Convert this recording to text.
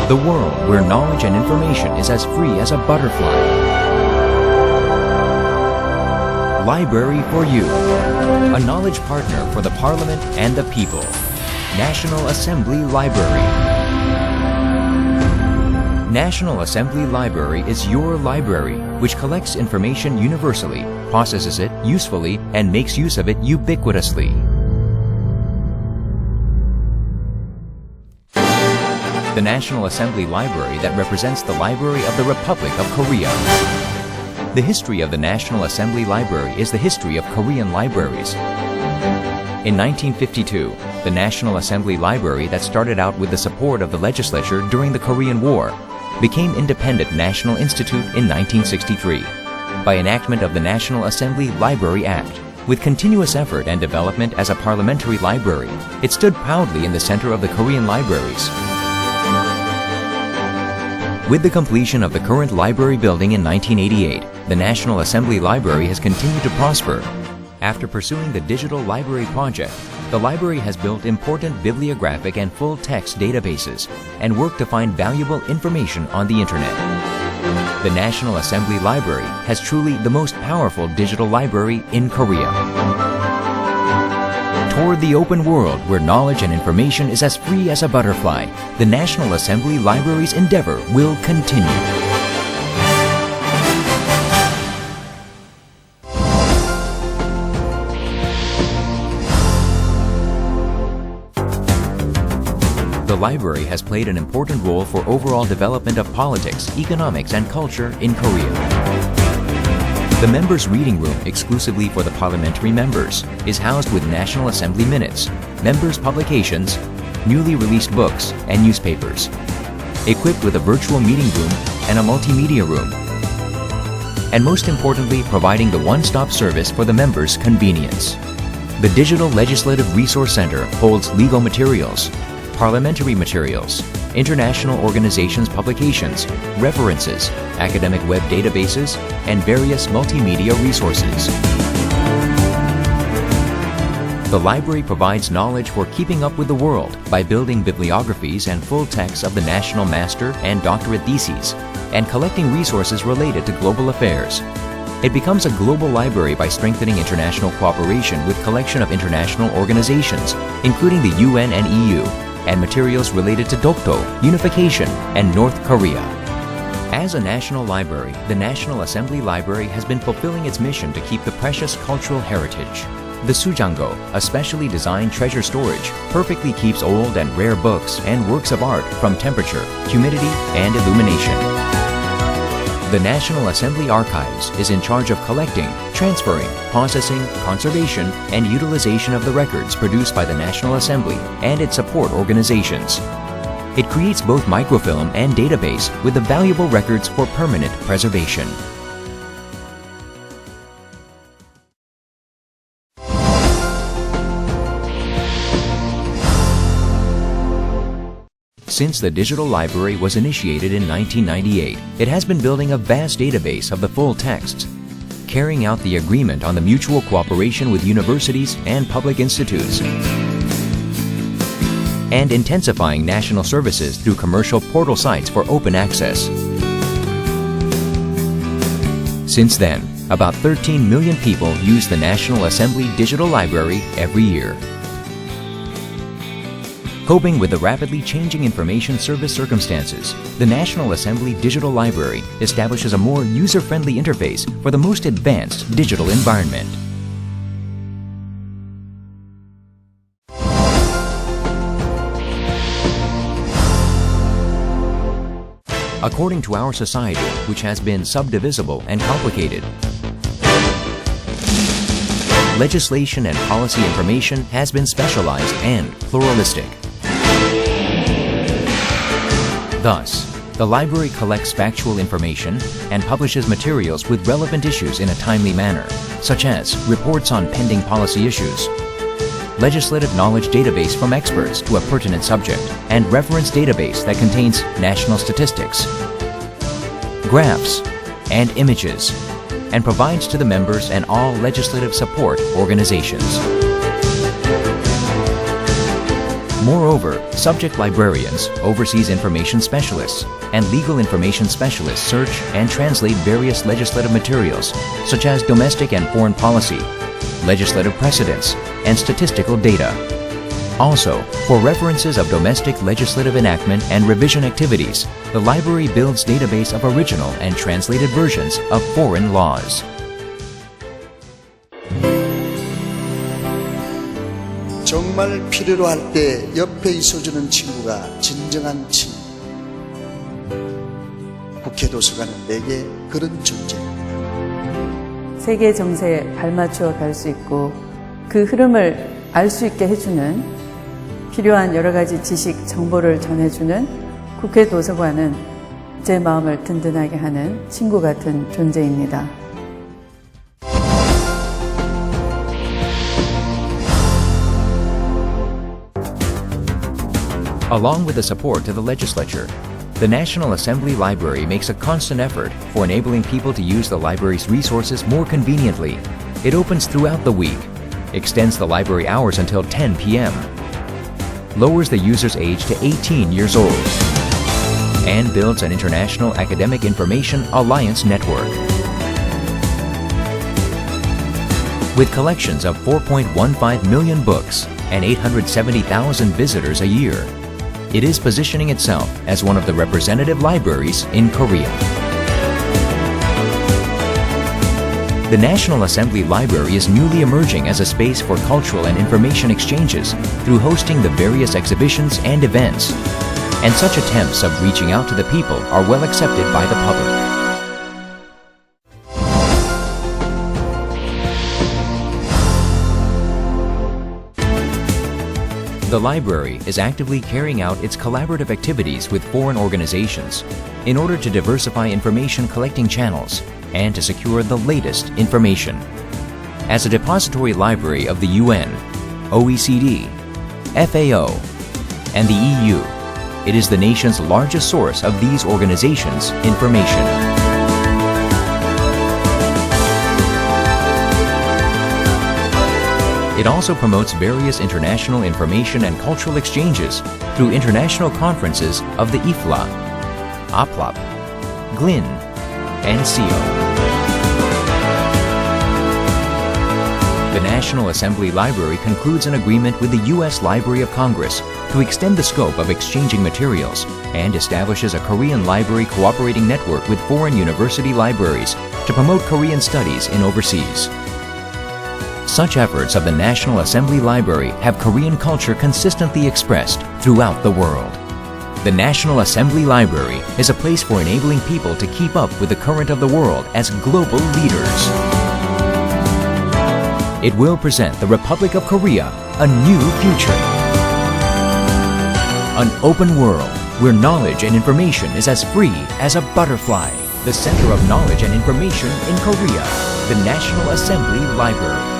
The world where knowledge and information is as free as a butterfly. Library for You, a knowledge partner for the Parliament and the people. National Assembly Library. National Assembly Library is your library, which collects information universally, processes it usefully, and makes use of it ubiquitously. The National Assembly Library that represents the Library of the Republic of Korea. The history of the National Assembly Library is the history of Korean libraries. In 1952, the National Assembly Library that started out with the support of the legislature during the Korean War became Independent National Institute in 1963 by enactment of the National Assembly Library Act. With continuous effort and development as a parliamentary library, it stood proudly in the center of the Korean libraries. With the completion of the current library building in 1988, the National Assembly Library has continued to prosper. After pursuing the Digital Library Project, the library has built important bibliographic and full-text databases and worked to find valuable information on the Internet. The National Assembly Library has truly the most powerful digital library in Korea. Toward the open world where knowledge and information is as free as a butterfly, the National Assembly Library's endeavor will continue. The library has played an important role for overall development of politics, economics, and culture in Korea. The members' reading room, exclusively for the parliamentary members, is housed with National Assembly minutes, members' publications, newly released books, and newspapers. Equipped with a virtual meeting room and a multimedia room. And most importantly, providing the one-stop service for the members' convenience. The Digital Legislative Resource Center holds legal materials, parliamentary materials, international organizations' publications, references, academic web databases, and various multimedia resources. The library provides knowledge for keeping up with the world by building bibliographies and full texts of the national master and doctorate theses, and collecting resources related to global affairs. It becomes a global library by strengthening international cooperation with collection of international organizations, including the UN and EU, and materials related to Dokdo, unification, and North Korea. As a national library, the National Assembly Library has been fulfilling its mission to keep the precious cultural heritage. The Sujango, a specially designed treasure storage, perfectly keeps old and rare books and works of art from temperature, humidity, and illumination. The National Assembly Archives is in charge of collecting, transferring, processing, conservation, and utilization of the records produced by the National Assembly and its support organizations. It creates both microfilm and database with the valuable records for permanent preservation. Since the digital library was initiated in 1998, it has been building a vast database of the full texts, carrying out the agreement on the mutual cooperation with universities and public institutes, and intensifying national services through commercial portal sites for open access. Since then, about 13 million people use the National Assembly Digital Library every year. Coping with the rapidly changing information service circumstances, the National Assembly Digital Library establishes a more user-friendly interface for the most advanced digital environment. According to our society, which has been subdivisible and complicated, legislation and policy information has been specialized and pluralistic. Thus, the library collects factual information and publishes materials with relevant issues in a timely manner, such as reports on pending policy issues, legislative knowledge database from experts to a pertinent subject, and reference database that contains national statistics, graphs, and images, and provides to the members and all legislative support organizations. Moreover, subject librarians, overseas information specialists, and legal information specialists search and translate various legislative materials, such as domestic and foreign policy, legislative precedents, and statistical data. Also, for references of domestic legislative enactment and revision activities, the library builds database of original and translated versions of foreign laws. 정말 필요로 할 때 옆에 있어주는 친구가 진정한 친구. 국회도서관은 내게 그런 존재입니다. 세계 정세에 발맞추어 갈 수 있고 그 흐름을 알 수 있게 해주는 필요한 여러 가지 지식, 정보를 전해주는 국회도서관은 제 마음을 든든하게 하는 친구 같은 존재입니다. Along with the support to the legislature, the National Assembly Library makes a constant effort for enabling people to use the library's resources more conveniently. It opens throughout the week, extends the library hours until 10 p.m., lowers the user's age to 18 years old, and builds an international academic information alliance network. With collections of 4.15 million books and 870,000 visitors a year, it is positioning itself as one of the representative libraries in Korea. The National Assembly Library is newly emerging as a space for cultural and information exchanges through hosting the various exhibitions and events. And such attempts of reaching out to the people are well accepted by the public. The library is actively carrying out its collaborative activities with foreign organizations in order to diversify information collecting channels and to secure the latest information. As a depository library of the UN, OECD, FAO, and the EU, it is the nation's largest source of these organizations' information. It also promotes various international information and cultural exchanges through international conferences of the IFLA, APLAP, GLIN, and CO. The National Assembly Library concludes an agreement with the U.S. Library of Congress to extend the scope of exchanging materials and establishes a Korean library cooperating network with foreign university libraries to promote Korean studies in overseas. Such efforts of the National Assembly Library have Korean culture consistently expressed throughout the world. The National Assembly Library is a place for enabling people to keep up with the current of the world as global leaders. It will present the Republic of Korea a new future. An open world where knowledge and information is as free as a butterfly. The center of knowledge and information in Korea, the National Assembly Library.